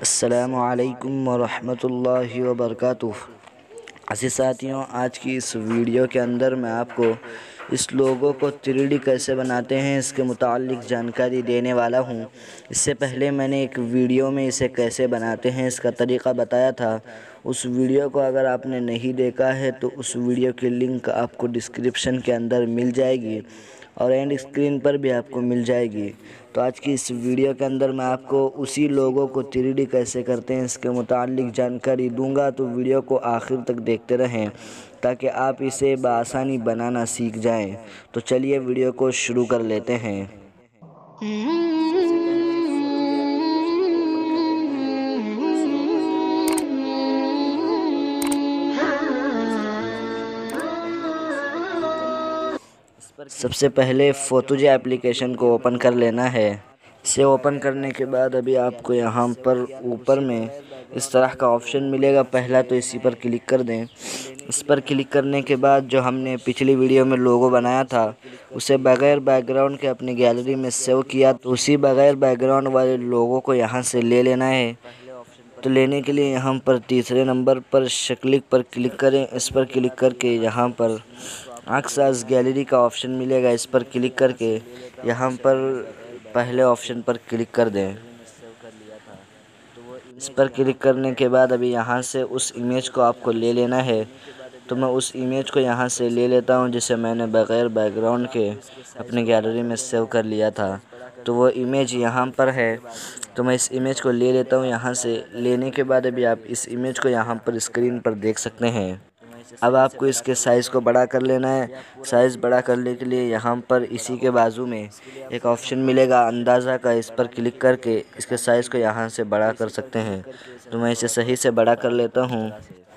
अस्सलामु अलैकुम वरहमतुल्लाहि वबरकातुह। अज़ीज़ साथियों, आज की इस वीडियो के अंदर मैं आपको इस लोगो को 3D कैसे बनाते हैं इसके मुताल्लिक़ जानकारी देने वाला हूँ। इससे पहले मैंने एक वीडियो में इसे कैसे बनाते हैं इसका तरीक़ा बताया था। उस वीडियो को अगर आपने नहीं देखा है तो उस वीडियो की लिंक आपको डिस्क्रिप्शन के अंदर मिल जाएगी और एंड स्क्रीन पर भी आपको मिल जाएगी। तो आज की इस वीडियो के अंदर मैं आपको उसी लोगों को 3D कैसे करते हैं इसके मुताल्लिक़ जानकारी दूंगा, तो वीडियो को आखिर तक देखते रहें ताकि आप इसे बआसानी बनाना सीख जाएं। तो चलिए वीडियो को शुरू कर लेते हैं। सबसे पहले फोटोजी एप्लीकेशन को ओपन कर लेना है। इसे ओपन करने के बाद अभी आपको यहाँ पर सबसे पहले फोटोजी एप्लीकेशन को ओपन कर लेना है। इसे ओपन करने के बाद अभी आपको यहाँ पर ऊपर में इस तरह का ऑप्शन मिलेगा। पहला तो इसी पर क्लिक कर दें। इस पर क्लिक करने के बाद जो हमने पिछली वीडियो में लोगो बनाया था उसे बग़ैर बैकग्राउंड के अपनी गैलरी में सेव किया, तो उसी बग़ैर बैकग्राउंड वाले लोगो को यहाँ से ले लेना है। तो लेने के लिए यहाँ पर तीसरे नंबर पर शक्लिक पर क्लिक करें। इस पर क्लिक करके यहाँ पर एक्सेस गैलरी का ऑप्शन मिलेगा। इस पर क्लिक करके यहाँ पर पहले ऑप्शन पर क्लिक कर दें। इस पर क्लिक करने के बाद अभी यहाँ से उस इमेज को आपको ले लेना है। तो मैं उस इमेज को यहाँ से ले लेता हूँ जिसे मैंने बग़ैर बैकग्राउंड के अपनी गैलरी में सेव कर लिया था। तो वो इमेज यहाँ पर है, तो मैं इस इमेज को ले लेता हूँ। यहाँ से लेने के बाद अभी आप इस इमेज को यहाँ पर स्क्रीन पर देख सकते हैं। अब आपको इसके साइज़ को बड़ा कर लेना है। साइज़ बड़ा करने के लिए यहाँ पर इसी के बाजू में एक ऑप्शन मिलेगा अंदाज़ा का। इस पर क्लिक करके इसके साइज़ को यहाँ से बड़ा कर सकते हैं। तो मैं इसे सही से बड़ा कर लेता हूँ।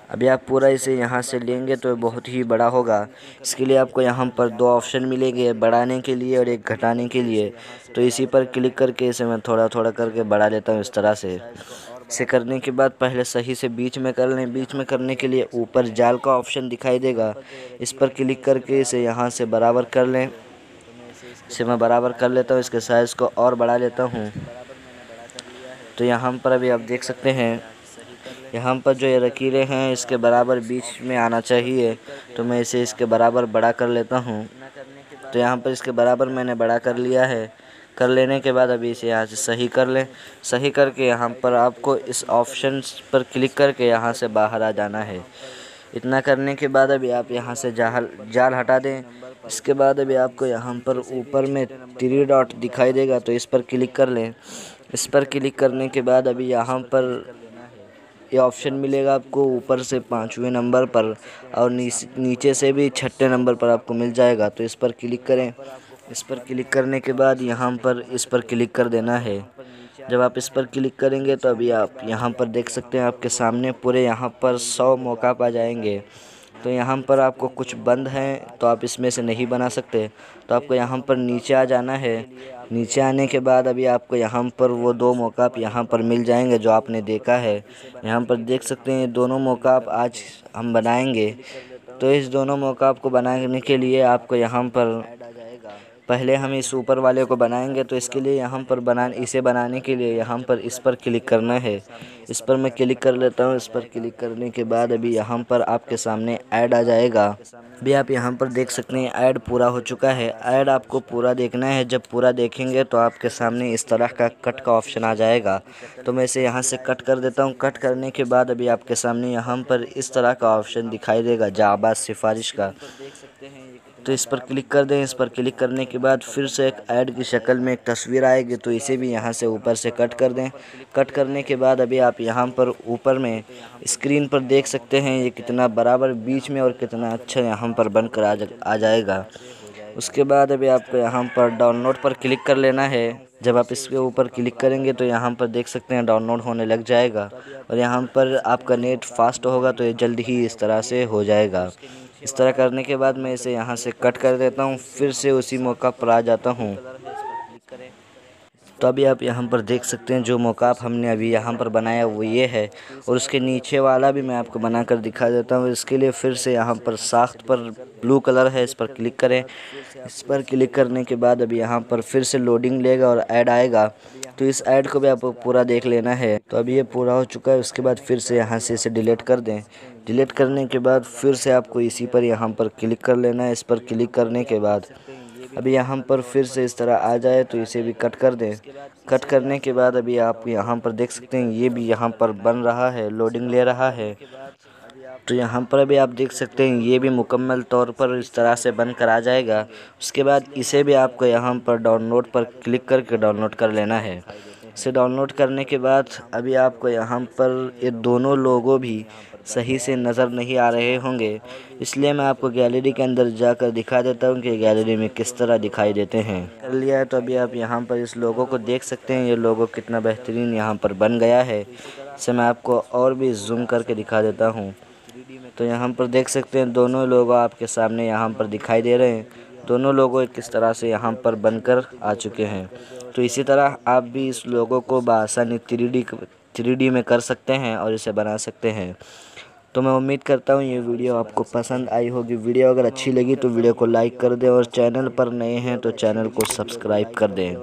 अभी आप पूरा इसे यहाँ से लेंगे तो बहुत ही बड़ा होगा। इसके लिए आपको यहाँ पर दो ऑप्शन मिलेंगे, बढ़ाने के लिए और एक घटाने के लिए। तो इसी पर क्लिक करके इसे मैं थोड़ा थोड़ा करके बढ़ा लेता हूँ इस तरह से। इसे करने के बाद पहले सही से बीच में कर लें। बीच में करने के लिए ऊपर जाल का ऑप्शन दिखाई देगा, इस पर क्लिक करके इसे यहाँ से बराबर कर लें। इसे मैं बराबर कर लेता हूँ, इसके साइज़ को और बढ़ा लेता हूँ। तो यहाँ पर अभी आप देख सकते हैं यहाँ पर जो ये लकीरें हैं इसके बराबर बीच में आना चाहिए। तो मैं इसे इसके बराबर बड़ा कर लेता हूँ। तो यहाँ पर इसके बराबर मैंने बड़ा कर लिया है। कर लेने के बाद अभी इसे यहाँ से सही कर लें। सही करके यहाँ पर आपको इस ऑप्शन पर क्लिक करके यहाँ से बाहर आ जाना है। इतना करने के बाद अभी आप यहाँ से जाल हटा दें। इसके बाद अभी आपको यहाँ पर ऊपर में 3 डॉट दिखाई देगा, तो इस पर क्लिक कर लें। इस पर क्लिक करने के बाद अभी यहाँ पर ये ऑप्शन मिलेगा आपको ऊपर से 5वें नंबर पर और नीचे से भी 6ठे नंबर पर आपको मिल जाएगा। तो इस पर क्लिक करें। इस पर क्लिक करने के बाद यहाँ पर इस पर क्लिक कर देना है। जब आप इस पर क्लिक करेंगे तो अभी आप यहाँ पर देख सकते हैं आपके सामने पूरे यहाँ पर 100 मौका पा जाएंगे। तो यहाँ पर आपको कुछ बंद हैं तो आप इसमें से नहीं बना सकते। तो आपको यहाँ पर नीचे आ जाना है। नीचे आने के बाद अभी आपको यहाँ पर वो 2 मौक़ाफ़ यहाँ पर मिल जाएंगे जो आपने देखा है। यहाँ पर देख सकते हैं दोनों मौक़ाफ़ आज हम बनाएंगे। तो इस दोनों मौक़ाफ़ को बनाने के लिए आपको यहाँ पर पहले हम इस ऊपर वाले को बनाएंगे। तो इसके लिए यहाँ पर इसे बनाने के लिए यहाँ पर इस पर क्लिक करना है। इस पर मैं क्लिक कर लेता हूँ। इस पर क्लिक करने के बाद अभी यहाँ पर आपके सामने ऐड आ जाएगा। अभी आप यहाँ पर देख सकते हैं ऐड पूरा हो चुका है। ऐड आपको पूरा देखना है। जब पूरा देखेंगे तो आपके सामने इस तरह का कट का ऑप्शन आ जाएगा। तो मैं इसे यहाँ से कट कर देता हूँ। कट करने के बाद अभी आपके सामने यहाँ पर इस तरह का ऑप्शन दिखाई देगा जाबाज सिफारिश का। तो इस पर क्लिक कर दें। इस पर क्लिक करने के बाद फिर से एक ऐड की शक्ल में एक तस्वीर आएगी, तो इसे भी यहाँ से ऊपर से कट कर दें। कट करने के बाद अभी आप यहाँ पर ऊपर में स्क्रीन पर देख सकते हैं ये कितना बराबर बीच में और कितना अच्छा यहाँ पर बनकर आ जाएगा। उसके बाद अभी आपको यहाँ पर डाउनलोड पर क्लिक कर लेना है। जब आप इसके ऊपर क्लिक करेंगे तो यहाँ पर देख सकते हैं डाउनलोड होने लग जाएगा और यहाँ पर आपका नेट फास्ट होगा तो ये जल्दी ही इस तरह से हो जाएगा। इस तरह करने के बाद मैं इसे यहाँ से कट कर देता हूँ। फिर से उसी मौका पर आ जाता हूँ। तो अभी आप यहाँ पर देख सकते हैं जो मोकाप हमने अभी यहाँ पर बनाया वो ये है, और उसके नीचे वाला भी मैं आपको बनाकर दिखा देता हूँ। इसके लिए फिर से यहाँ पर साख्त पर ब्लू कलर है, इस पर क्लिक करें। इस पर क्लिक करने के बाद अभी यहाँ पर फिर से लोडिंग लेगा और ऐड आएगा, तो इस ऐड को भी आपको पूरा देख लेना है। तो अभी ये पूरा हो चुका है। उसके बाद फिर से यहाँ से इसे डिलीट कर दें। डिलीट करने के बाद फिर से आपको इसी पर यहाँ पर क्लिक कर लेना है। इस पर क्लिक करने के बाद अभी यहाँ पर फिर से इस तरह आ जाए तो इसे भी कट कर दें। कट करने के बाद अभी आप यहाँ पर देख सकते हैं ये भी यहाँ पर बन रहा है, लोडिंग ले रहा है। तो यहाँ पर अभी आप देख सकते हैं ये भी मुकम्मल तौर पर इस तरह से बन कर आ जाएगा। उसके बाद इसे भी आपको यहाँ पर डाउनलोड पर क्लिक करके डाउनलोड कर लेना है। इसे डाउनलोड करने के बाद अभी आपको यहाँ पर ये दोनों लोगो भी सही से नज़र नहीं आ रहे होंगे, इसलिए मैं आपको गैलरी के अंदर जाकर दिखा देता हूँ कि गैलरी में किस तरह दिखाई देते हैं। कर लिया है तो अभी आप यहाँ पर इस लोगो को देख सकते हैं, ये लोगो कितना बेहतरीन यहाँ पर बन गया है। इसे मैं आपको और भी जूम करके दिखा देता हूँ। तो यहाँ पर देख सकते हैं दोनों लोगो आपके सामने यहाँ पर दिखाई दे रहे हैं। दोनों लोगो किस तरह से यहाँ पर बनकर आ चुके हैं। तो इसी तरह आप भी इस लोगो को बआसानी 3D में कर सकते हैं और इसे बना सकते हैं। तो मैं उम्मीद करता हूँ ये वीडियो आपको पसंद आई होगी। वीडियो अगर अच्छी लगी तो वीडियो को लाइक कर दें, और चैनल पर नए हैं तो चैनल को सब्सक्राइब कर दें।